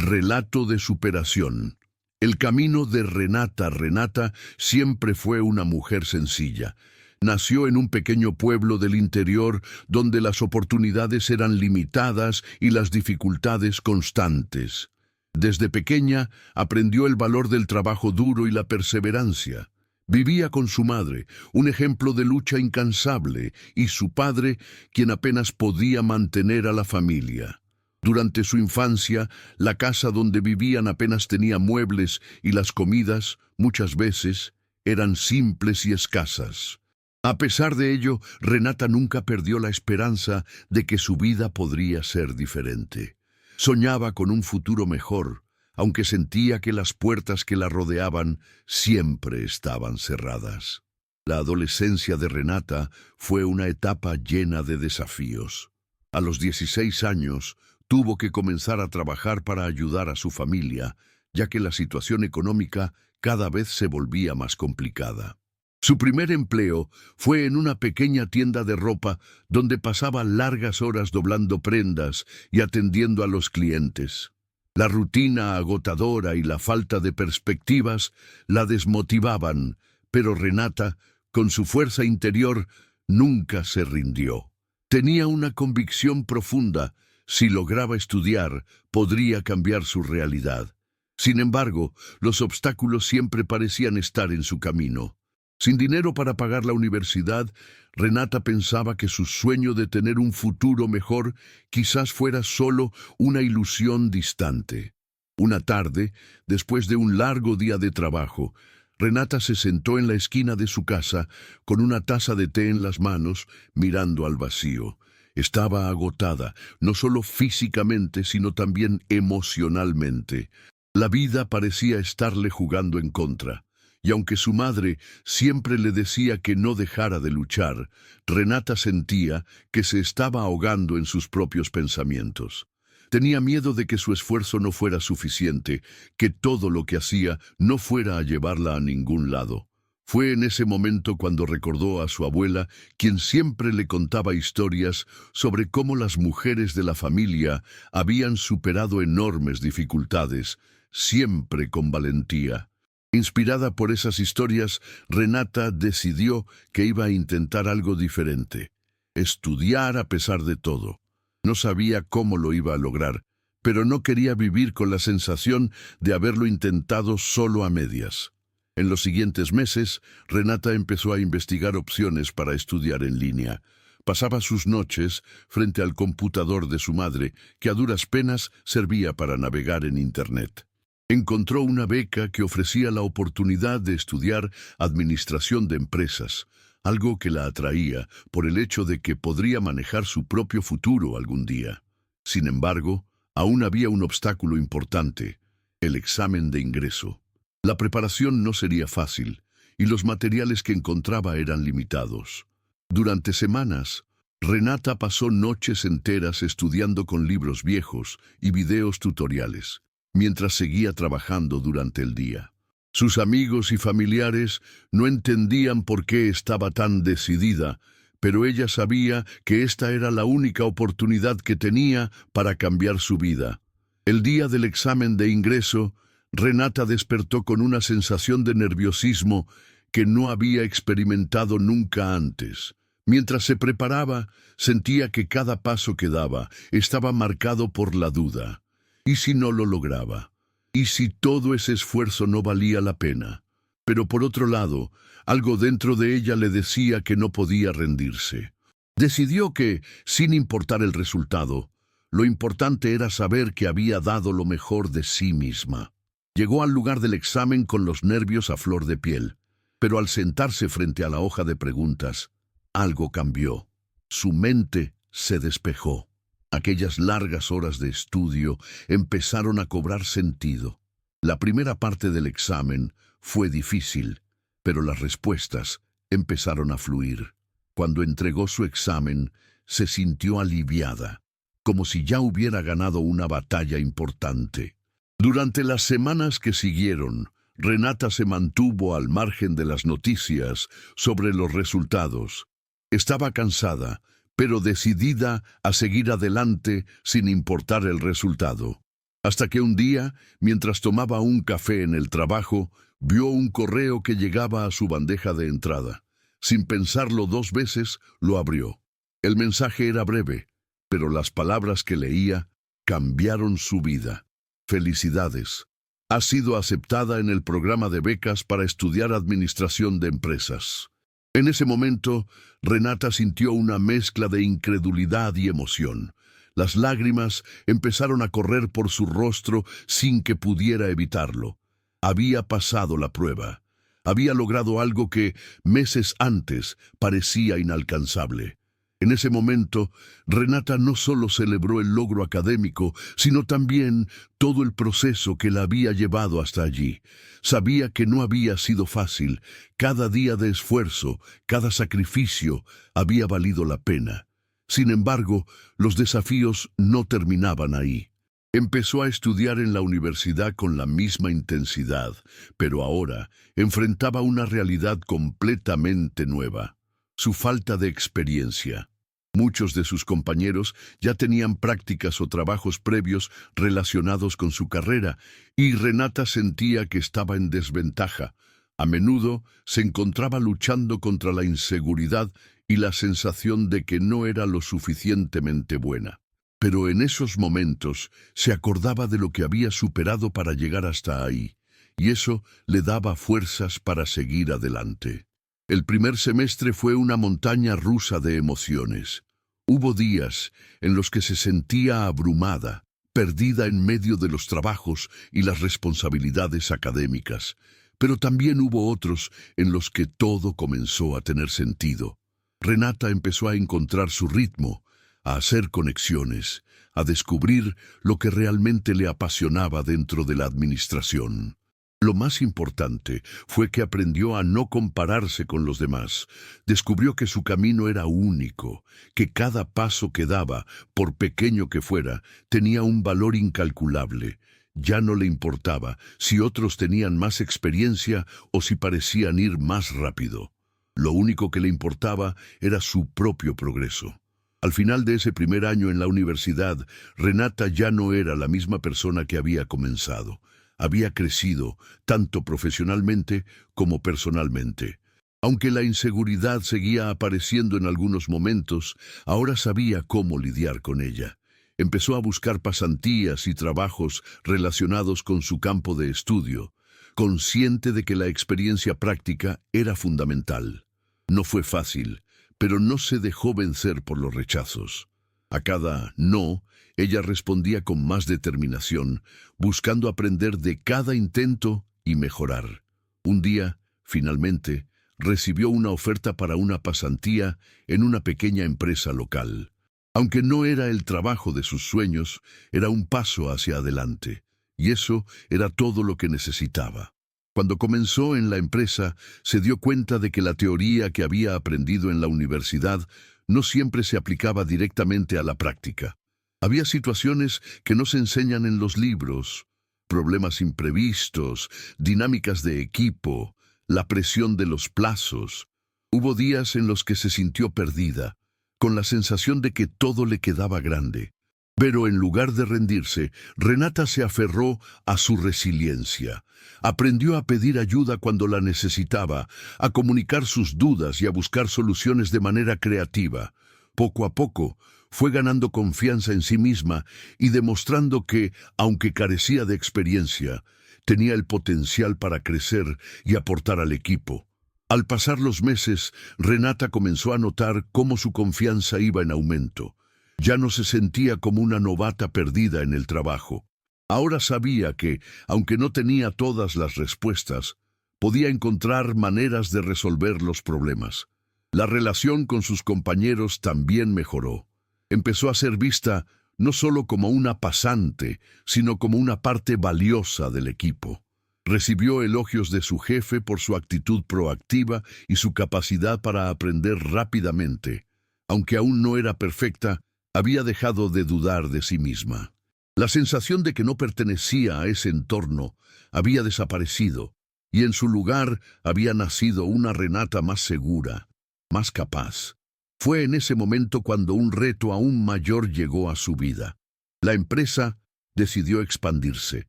Relato de superación. El camino de Renata. Renata siempre fue una mujer sencilla. Nació en un pequeño pueblo del interior donde las oportunidades eran limitadas y las dificultades constantes. Desde pequeña aprendió el valor del trabajo duro y la perseverancia. Vivía con su madre, un ejemplo de lucha incansable, y su padre, quien apenas podía mantener a la familia. Durante su infancia, la casa donde vivían apenas tenía muebles y las comidas, muchas veces, eran simples y escasas. A pesar de ello, Renata nunca perdió la esperanza de que su vida podría ser diferente. Soñaba con un futuro mejor, aunque sentía que las puertas que la rodeaban siempre estaban cerradas. La adolescencia de Renata fue una etapa llena de desafíos. A los 16 años, tuvo que comenzar a trabajar para ayudar a su familia, ya que la situación económica cada vez se volvía más complicada. Su primer empleo fue en una pequeña tienda de ropa donde pasaba largas horas doblando prendas y atendiendo a los clientes. La rutina agotadora y la falta de perspectivas la desmotivaban, pero Renata, con su fuerza interior, nunca se rindió. Tenía una convicción profunda: si lograba estudiar, podría cambiar su realidad. Sin embargo, los obstáculos siempre parecían estar en su camino. Sin dinero para pagar la universidad, Renata pensaba que su sueño de tener un futuro mejor quizás fuera solo una ilusión distante. Una tarde, después de un largo día de trabajo, Renata se sentó en la esquina de su casa con una taza de té en las manos, mirando al vacío. Estaba agotada, no solo físicamente, sino también emocionalmente. La vida parecía estarle jugando en contra. Y aunque su madre siempre le decía que no dejara de luchar, Renata sentía que se estaba ahogando en sus propios pensamientos. Tenía miedo de que su esfuerzo no fuera suficiente, que todo lo que hacía no fuera a llevarla a ningún lado. Fue en ese momento cuando recordó a su abuela, quien siempre le contaba historias sobre cómo las mujeres de la familia habían superado enormes dificultades, siempre con valentía. Inspirada por esas historias, Renata decidió que iba a intentar algo diferente: estudiar a pesar de todo. No sabía cómo lo iba a lograr, pero no quería vivir con la sensación de haberlo intentado solo a medias. En los siguientes meses, Renata empezó a investigar opciones para estudiar en línea. Pasaba sus noches frente al computador de su madre, que a duras penas servía para navegar en Internet. Encontró una beca que ofrecía la oportunidad de estudiar administración de empresas, algo que la atraía por el hecho de que podría manejar su propio futuro algún día. Sin embargo, aún había un obstáculo importante: el examen de ingreso. La preparación no sería fácil, y los materiales que encontraba eran limitados. Durante semanas, Renata pasó noches enteras estudiando con libros viejos y videos tutoriales, mientras seguía trabajando durante el día. Sus amigos y familiares no entendían por qué estaba tan decidida, pero ella sabía que esta era la única oportunidad que tenía para cambiar su vida. El día del examen de ingreso, Renata despertó con una sensación de nerviosismo que no había experimentado nunca antes. Mientras se preparaba, sentía que cada paso que daba estaba marcado por la duda. ¿Y si no lo lograba? ¿Y si todo ese esfuerzo no valía la pena? Pero por otro lado, algo dentro de ella le decía que no podía rendirse. Decidió que, sin importar el resultado, lo importante era saber que había dado lo mejor de sí misma. Llegó al lugar del examen con los nervios a flor de piel, pero al sentarse frente a la hoja de preguntas, algo cambió. Su mente se despejó. Aquellas largas horas de estudio empezaron a cobrar sentido. La primera parte del examen fue difícil, pero las respuestas empezaron a fluir. Cuando entregó su examen, se sintió aliviada, como si ya hubiera ganado una batalla importante. Durante las semanas que siguieron, Renata se mantuvo al margen de las noticias sobre los resultados. Estaba cansada, pero decidida a seguir adelante sin importar el resultado. Hasta que un día, mientras tomaba un café en el trabajo, vio un correo que llegaba a su bandeja de entrada. Sin pensarlo 2 veces, lo abrió. El mensaje era breve, pero las palabras que leía cambiaron su vida. Felicidades. Has sido aceptada en el programa de becas para estudiar administración de empresas. En ese momento, Renata sintió una mezcla de incredulidad y emoción. Las lágrimas empezaron a correr por su rostro sin que pudiera evitarlo. Había pasado la prueba. Había logrado algo que, meses antes, parecía inalcanzable. En ese momento, Renata no solo celebró el logro académico, sino también todo el proceso que la había llevado hasta allí. Sabía que no había sido fácil. Cada día de esfuerzo, cada sacrificio, había valido la pena. Sin embargo, los desafíos no terminaban ahí. Empezó a estudiar en la universidad con la misma intensidad, pero ahora enfrentaba una realidad completamente nueva: su falta de experiencia. Muchos de sus compañeros ya tenían prácticas o trabajos previos relacionados con su carrera, y Renata sentía que estaba en desventaja. A menudo se encontraba luchando contra la inseguridad y la sensación de que no era lo suficientemente buena. Pero en esos momentos se acordaba de lo que había superado para llegar hasta ahí, y eso le daba fuerzas para seguir adelante. El primer semestre fue una montaña rusa de emociones. Hubo días en los que se sentía abrumada, perdida en medio de los trabajos y las responsabilidades académicas, pero también hubo otros en los que todo comenzó a tener sentido. Renata empezó a encontrar su ritmo, a hacer conexiones, a descubrir lo que realmente le apasionaba dentro de la administración. Lo más importante fue que aprendió a no compararse con los demás. Descubrió que su camino era único, que cada paso que daba, por pequeño que fuera, tenía un valor incalculable. Ya no le importaba si otros tenían más experiencia o si parecían ir más rápido. Lo único que le importaba era su propio progreso. Al final de ese primer año en la universidad, Renata ya no era la misma persona que había comenzado. Había crecido, tanto profesionalmente como personalmente. Aunque la inseguridad seguía apareciendo en algunos momentos, ahora sabía cómo lidiar con ella. Empezó a buscar pasantías y trabajos relacionados con su campo de estudio, consciente de que la experiencia práctica era fundamental. No fue fácil, pero no se dejó vencer por los rechazos. A cada no, ella respondía con más determinación, buscando aprender de cada intento y mejorar. Un día, finalmente, recibió una oferta para una pasantía en una pequeña empresa local. Aunque no era el trabajo de sus sueños, era un paso hacia adelante, y eso era todo lo que necesitaba. Cuando comenzó en la empresa, se dio cuenta de que la teoría que había aprendido en la universidad no siempre se aplicaba directamente a la práctica. Había situaciones que no se enseñan en los libros: problemas imprevistos, dinámicas de equipo, la presión de los plazos. Hubo días en los que se sintió perdida, con la sensación de que todo le quedaba grande. Pero en lugar de rendirse, Renata se aferró a su resiliencia. Aprendió a pedir ayuda cuando la necesitaba, a comunicar sus dudas y a buscar soluciones de manera creativa. Poco a poco, fue ganando confianza en sí misma y demostrando que, aunque carecía de experiencia, tenía el potencial para crecer y aportar al equipo. Al pasar los meses, Renata comenzó a notar cómo su confianza iba en aumento. Ya no se sentía como una novata perdida en el trabajo. Ahora sabía que, aunque no tenía todas las respuestas, podía encontrar maneras de resolver los problemas. La relación con sus compañeros también mejoró. Empezó a ser vista no solo como una pasante, sino como una parte valiosa del equipo. Recibió elogios de su jefe por su actitud proactiva y su capacidad para aprender rápidamente. Aunque aún no era perfecta, había dejado de dudar de sí misma. La sensación de que no pertenecía a ese entorno había desaparecido, y en su lugar había nacido una Renata más segura, más capaz. Fue en ese momento cuando un reto aún mayor llegó a su vida. La empresa decidió expandirse,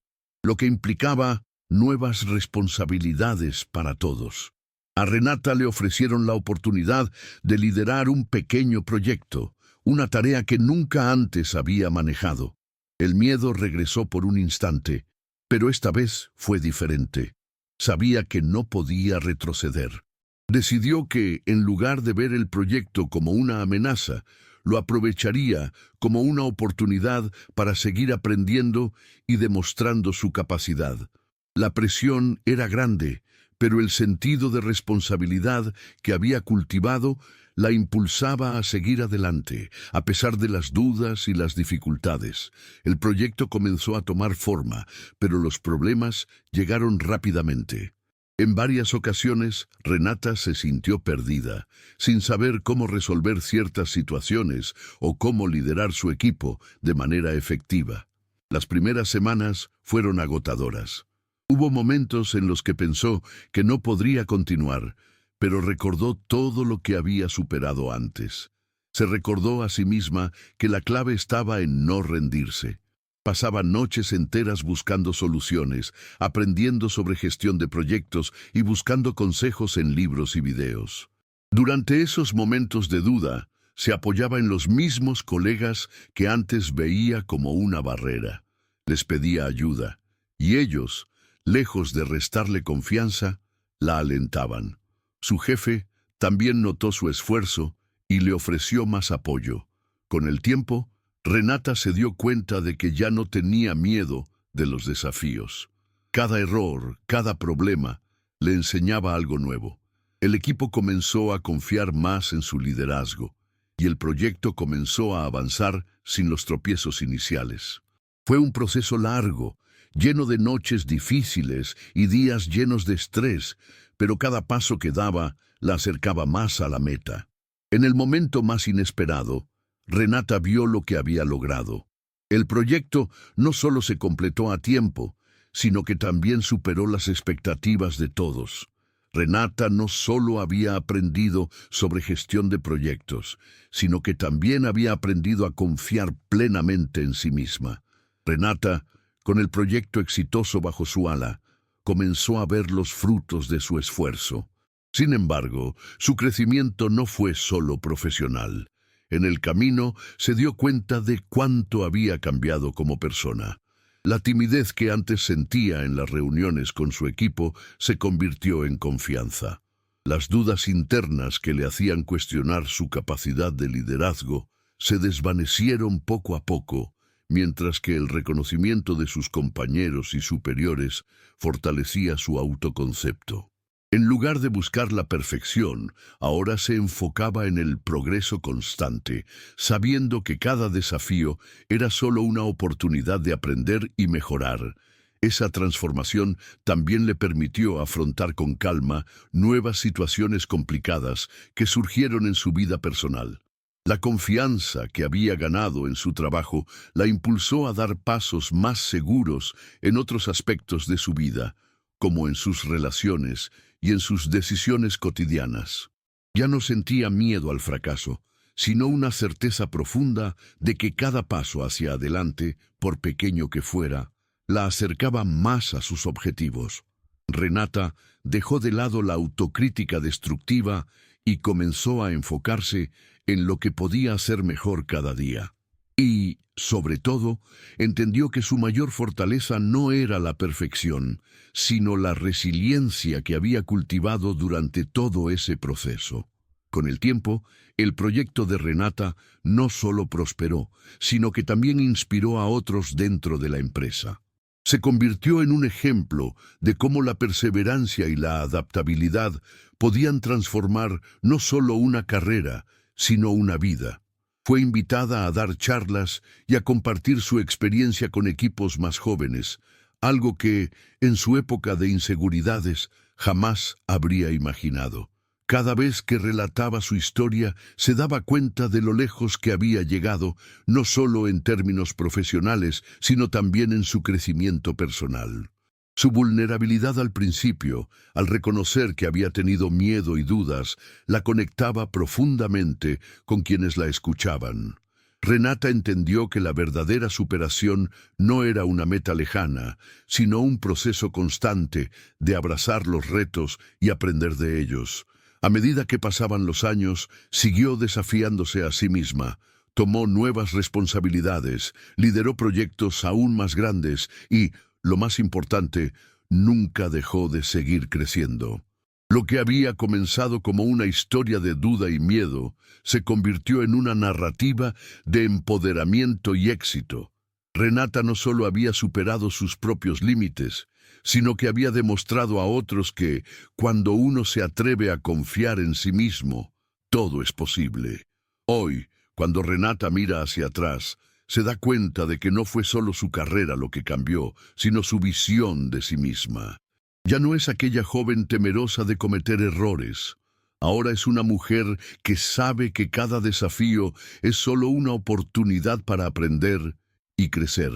lo que implicaba nuevas responsabilidades para todos. A Renata le ofrecieron la oportunidad de liderar un pequeño proyecto, una tarea que nunca antes había manejado. El miedo regresó por un instante, pero esta vez fue diferente. Sabía que no podía retroceder. Decidió que, en lugar de ver el proyecto como una amenaza, lo aprovecharía como una oportunidad para seguir aprendiendo y demostrando su capacidad. La presión era grande, pero el sentido de responsabilidad que había cultivado la impulsaba a seguir adelante, a pesar de las dudas y las dificultades. El proyecto comenzó a tomar forma, pero los problemas llegaron rápidamente. En varias ocasiones, Renata se sintió perdida, sin saber cómo resolver ciertas situaciones o cómo liderar su equipo de manera efectiva. Las primeras semanas fueron agotadoras. Hubo momentos en los que pensó que no podría continuar, pero recordó todo lo que había superado antes. Se recordó a sí misma que la clave estaba en no rendirse. Pasaba noches enteras buscando soluciones, aprendiendo sobre gestión de proyectos y buscando consejos en libros y videos. Durante esos momentos de duda, se apoyaba en los mismos colegas que antes veía como una barrera. Les pedía ayuda, y ellos, lejos de restarle confianza, la alentaban. Su jefe también notó su esfuerzo y le ofreció más apoyo. Con el tiempo, Renata se dio cuenta de que ya no tenía miedo de los desafíos. Cada error, cada problema, le enseñaba algo nuevo. El equipo comenzó a confiar más en su liderazgo, y el proyecto comenzó a avanzar sin los tropiezos iniciales. Fue un proceso largo, lleno de noches difíciles y días llenos de estrés, pero cada paso que daba la acercaba más a la meta. En el momento más inesperado, Renata vio lo que había logrado. El proyecto no solo se completó a tiempo, sino que también superó las expectativas de todos. Renata no solo había aprendido sobre gestión de proyectos, sino que también había aprendido a confiar plenamente en sí misma. Renata, con el proyecto exitoso bajo su ala, comenzó a ver los frutos de su esfuerzo. Sin embargo, su crecimiento no fue solo profesional. En el camino se dio cuenta de cuánto había cambiado como persona. La timidez que antes sentía en las reuniones con su equipo se convirtió en confianza. Las dudas internas que le hacían cuestionar su capacidad de liderazgo se desvanecieron poco a poco, mientras que el reconocimiento de sus compañeros y superiores fortalecía su autoconcepto. En lugar de buscar la perfección, ahora se enfocaba en el progreso constante, sabiendo que cada desafío era solo una oportunidad de aprender y mejorar. Esa transformación también le permitió afrontar con calma nuevas situaciones complicadas que surgieron en su vida personal. La confianza que había ganado en su trabajo la impulsó a dar pasos más seguros en otros aspectos de su vida, como en sus relaciones y en sus decisiones cotidianas. Ya no sentía miedo al fracaso, sino una certeza profunda de que cada paso hacia adelante, por pequeño que fuera, la acercaba más a sus objetivos. Renata dejó de lado la autocrítica destructiva y comenzó a enfocarse en lo que podía hacer mejor cada día. Y, sobre todo, entendió que su mayor fortaleza no era la perfección, sino la resiliencia que había cultivado durante todo ese proceso. Con el tiempo, el proyecto de Renata no solo prosperó, sino que también inspiró a otros dentro de la empresa. Se convirtió en un ejemplo de cómo la perseverancia y la adaptabilidad podían transformar no solo una carrera, sino una vida. Fue invitada a dar charlas y a compartir su experiencia con equipos más jóvenes, algo que, en su época de inseguridades, jamás habría imaginado. Cada vez que relataba su historia, se daba cuenta de lo lejos que había llegado, no solo en términos profesionales, sino también en su crecimiento personal. Su vulnerabilidad al principio, al reconocer que había tenido miedo y dudas, la conectaba profundamente con quienes la escuchaban. Renata entendió que la verdadera superación no era una meta lejana, sino un proceso constante de abrazar los retos y aprender de ellos. A medida que pasaban los años, siguió desafiándose a sí misma, tomó nuevas responsabilidades, lideró proyectos aún más grandes y, lo más importante, nunca dejó de seguir creciendo. Lo que había comenzado como una historia de duda y miedo se convirtió en una narrativa de empoderamiento y éxito. Renata no solo había superado sus propios límites, sino que había demostrado a otros que, cuando uno se atreve a confiar en sí mismo, todo es posible. Hoy, cuando Renata mira hacia atrás, se da cuenta de que no fue solo su carrera lo que cambió, sino su visión de sí misma. Ya no es aquella joven temerosa de cometer errores. Ahora es una mujer que sabe que cada desafío es solo una oportunidad para aprender y crecer.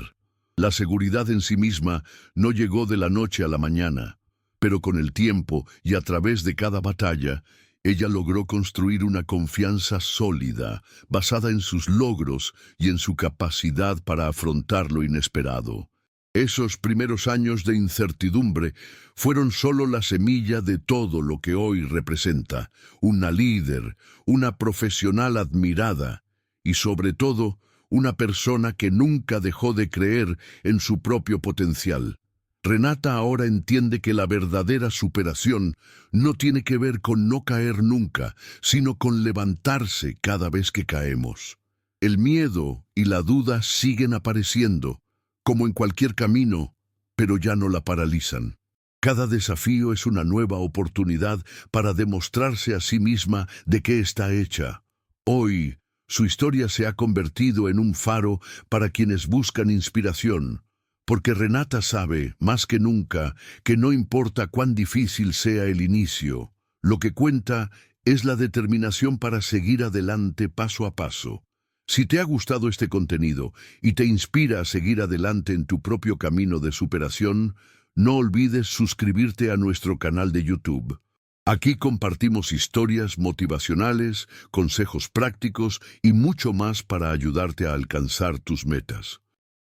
La seguridad en sí misma no llegó de la noche a la mañana, pero con el tiempo y a través de cada batalla, ella logró construir una confianza sólida, basada en sus logros y en su capacidad para afrontar lo inesperado. Esos primeros años de incertidumbre fueron solo la semilla de todo lo que hoy representa, una líder, una profesional admirada y sobre todo una persona que nunca dejó de creer en su propio potencial. Renata ahora entiende que la verdadera superación no tiene que ver con no caer nunca, sino con levantarse cada vez que caemos. El miedo y la duda siguen apareciendo, como en cualquier camino, pero ya no la paralizan. Cada desafío es una nueva oportunidad para demostrarse a sí misma de qué está hecha. Hoy, su historia se ha convertido en un faro para quienes buscan inspiración, porque Renata sabe, más que nunca, que no importa cuán difícil sea el inicio, lo que cuenta es la determinación para seguir adelante paso a paso. Si te ha gustado este contenido y te inspira a seguir adelante en tu propio camino de superación, no olvides suscribirte a nuestro canal de YouTube. Aquí compartimos historias motivacionales, consejos prácticos y mucho más para ayudarte a alcanzar tus metas.